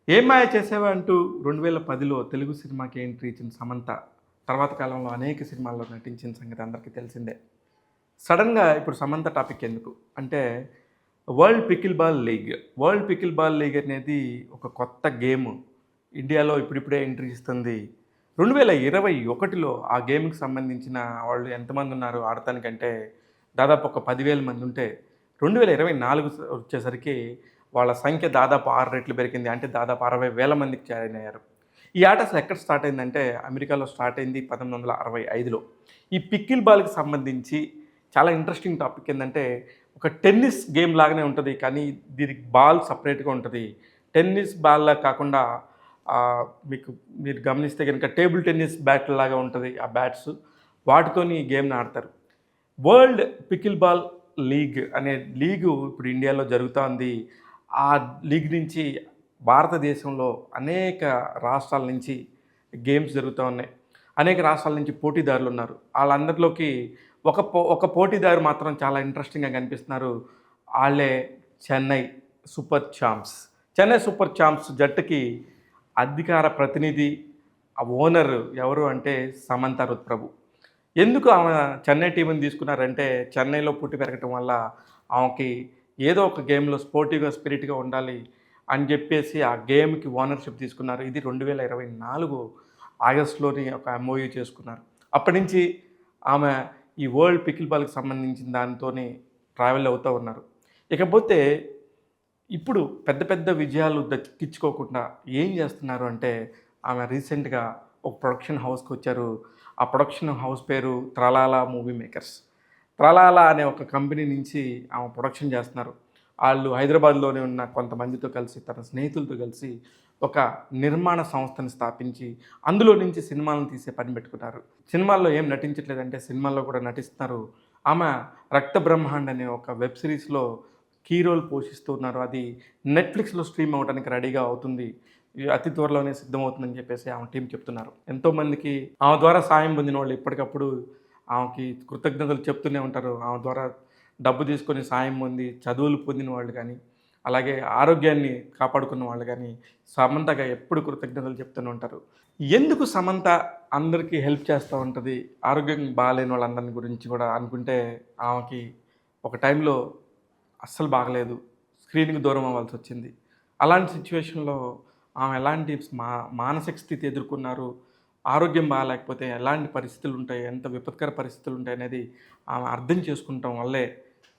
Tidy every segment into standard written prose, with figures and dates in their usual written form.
ఏం మాయ చేసావా అంటూ 2010లో తెలుగు సినిమాకి ఎంట్రీ ఇచ్చిన సమంత తర్వాత కాలంలో అనేక సినిమాల్లో నటించిన సంగతి అందరికీ తెలిసిందే. సడన్‌గా ఇప్పుడు సమంత టాపిక్ ఎందుకు అంటే world pickle ball league. World pickle ball league అనేది ఒక కొత్త గేమ్. ఇండియాలో ఇప్పుడిప్పుడే ఎంట్రీ ఇస్తుంది. 2021లో ఆ గేమ్‌కి సంబంధించిన వాళ్ళు ఎంతమంది ఉన్నారు ఆడటానికంటే దాదాపు ఒక 10,000 మంది ఉంటే 2024 వచ్చేసరికి వాళ్ళ సంఖ్య దాదాపు 6 రెట్లు పెరిగింది. అంటే దాదాపు 60,000 మందికి జాయిన్ అయ్యారు. ఈ ఆట అసలు ఎక్కడ స్టార్ట్ అయిందంటే అమెరికాలో స్టార్ట్ అయింది 1965లో. ఈ పికిల్ బాల్‌కి సంబంధించి చాలా ఇంట్రెస్టింగ్ టాపిక్ ఏందంటే ఒక టెన్నిస్ గేమ్ లాగానే ఉంటది. కానీ దీనికి బాల్ సెపరేట్‌గా ఉంటది. టెన్నిస్ బాల్‌లా కాకుండా మీరు గమనిస్తే గనుక టేబుల్ టెన్నిస్ బ్యాట్‌లాగా ఉంటది ఆ బ్యాట్స్. వాటితోని ఈ గేమ్‌ని ఆడతారు. వరల్డ్ పికిల్ బాల్ లీగ్ అనే లీగు ఇప్పుడు ఇండియాలో జరుగుతోంది. ఆ లీగ్ నుంచి భారతదేశంలో అనేక రాష్ట్రాల నుంచి గేమ్స్ జరుగుతూ ఉన్నాయి. అనేక రాష్ట్రాల నుంచి పోటీదారులున్నారు. ఆళ్ళందరిలోకి ఒక పోటీదారు మాత్రం చాలా ఇంట్రెస్టింగ్‌గా కనిపిస్తున్నారు. ఆళ్ళే Chennai Super Champs. Chennai Super Champs జట్టుకి అధికార ప్రతినిధి, ఆ ఓనర్ ఎవరు అంటే సమంత రుత్ప్రభు. ఎందుకు ఆమె చెన్నై టీమ్‌ని తీసుకున్నారంటే, చెన్నైలో పుట్టి పెరగటం వల్ల ఆమెకి ఏదో ఒక గేమ్‌లో స్పోర్టివ్‌గా, స్పిరిట్‌గా ఉండాలి అని జెప్పేసి ఆ గేమ్‌కి ఓనర్‌షిప్ తీసుకున్నారు. ఇది 2024 ఆగస్ట్‌లోని ఒక ఎంఓయూ చేసుకున్నారు. అప్పటి నుంచి ఆమె ఈ వరల్డ్ పికిల్ బాల్‌కి సంబంధించిన దానితోని ట్రావెల్ అవుతూ ఉన్నారు. ఇకపోతే ఇప్పుడు పెద్ద పెద్ద విజయాలు దక్కించుకోకుండా ఏం చేస్తున్నారు అంటే, ఆమె రీసెంట్‌గా ఒక ప్రొడక్షన్ హౌస్‌కొచ్చారు. ఆ ప్రొడక్షన్ హౌస్ పేరు 'త్రలాలా మూవీ మేకర్స్'. 'త్రలాలా' అనే ఒక కంపెనీ నుంచి ఆమె ప్రొడక్షన్ చేస్తున్నారు. ఆళ్ళు హైదరాబాద్‌లోనే ఉన్న కొంతమందితో కలిసి, తన స్నేహితులతో కలిసి ఒక నిర్మాణ సంస్థని స్థాపించి, అందులో నుంచి సినిమాలను తీసే పని పెట్టుకున్నారు. సినిమాల్లో ఏం నటించట్లేదంటే, సినిమాల్లో కూడా నటిస్తున్నారు. ఆమె 'రక్త బ్రహ్మాండ్' అనే ఒక వెబ్ సిరీస్‌లో కీ రోల్ పోషిస్తూ ఉన్నారు. అది నెట్‌ఫ్లిక్స్‌లో స్ట్రీమ్ అవ్వడానికి రెడీగా అవుతుంది. అతి త్వరలోనే సిద్ధమవుతుందని చెప్పేసి ఆమె టీమ్ చెప్తున్నారు. ఎంతోమందికి ఆమె ద్వారా సాయం పొందిన వాళ్ళు ఎప్పటికప్పుడు ఆమెకి కృతజ్ఞతలు చెప్తూనే ఉంటారు. ఆమె ద్వారా డబ్బు తీసుకొని సాయం పొంది, చదువులు పొందిన వాళ్ళు కానీ, అలాగే ఆరోగ్యాన్ని కాపాడుకున్న వాళ్ళు కానీ, సమంతగా ఎప్పుడు కృతజ్ఞతలు చెప్తూనే ఉంటారు. ఎందుకు సమంత అందరికీ హెల్ప్ చేస్తూ ఉంటది? ఆరోగ్యం బాలేని వాళ్ళందరి గురించి కూడా అనుకుంటే, ఆమెకి ఒక టైంలో అస్సలు బాగలేదు. స్క్రీన్‌కి దూరం అవ్వాల్సొచ్చింది. అలాంటి సిట్యుయేషన్‌లో ఆమె ఎలాంటి మానసిక స్థితి ఎదుర్కొన్నారు, ఆరోగ్యం బాలేకపోతే ఎలాంటి పరిస్థితులుంటాయి, ఎంత విపత్కర పరిస్థితులుంటాయనేది ఆమె అర్థం చేసుకుంటం వల్లే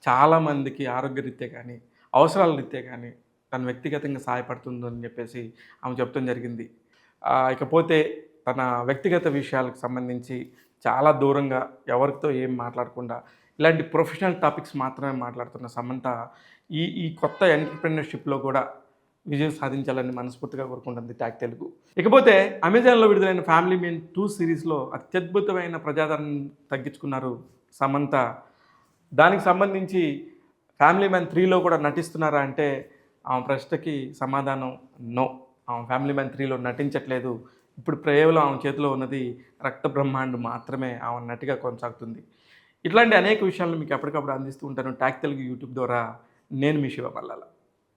చాలామందికి ఆరోగ్యరీత్యా కానీ, అవసరాల రీత్యా కానీ తను వ్యక్తిగతంగా సహాయపడుతుందని చెప్పేసి ఆమె చెప్పడం జరిగింది. ఇకపోతే తన వ్యక్తిగత విషయాలకు సంబంధించి చాలా దూరంగా ఎవరితో ఏం మాట్లాడకుండా ఇలాంటి ప్రొఫెషనల్ టాపిక్స్ మాత్రమే మాట్లాడుతున్న సమంత ఈ ఈ కొత్త ఎంటర్‌ప్రెన్యూర్‌షిప్‌లో కూడా విజయం సాధించాలని మనస్ఫూర్తిగా కోరుకుంటుంది టాక్ తెలుగు. ఇకపోతే అమెజాన్‌లో విడుదలైన 'ఫ్యామిలీ మ్యాన్ 2' సిరీస్‌లో అత్యద్భుతమైన ప్రజాదరణ తగ్గించుకున్నారు సమంత. దానికి సంబంధించి 'ఫ్యామిలీ మ్యాన్ 3'లో కూడా నటిస్తున్నారా అంటే ఆమె ప్రశ్నకి సమాధానం నో. ఆమె 'ఫ్యామిలీ మ్యాన్ 3'లో నటించట్లేదు. ఇప్పుడు కేవలం ఆమె చేతిలో ఉన్నది 'రక్త బ్రహ్మాండ్' మాత్రమే ఆమె నటిగా కొనసాగుతుంది. ఇట్లాంటి అనేక విషయాలను మీకు ఎప్పటికప్పుడు అందిస్తూ ఉంటాను టాక్ తెలుగు యూట్యూబ్ ద్వారా. నేను మీ శివ పల్లాల.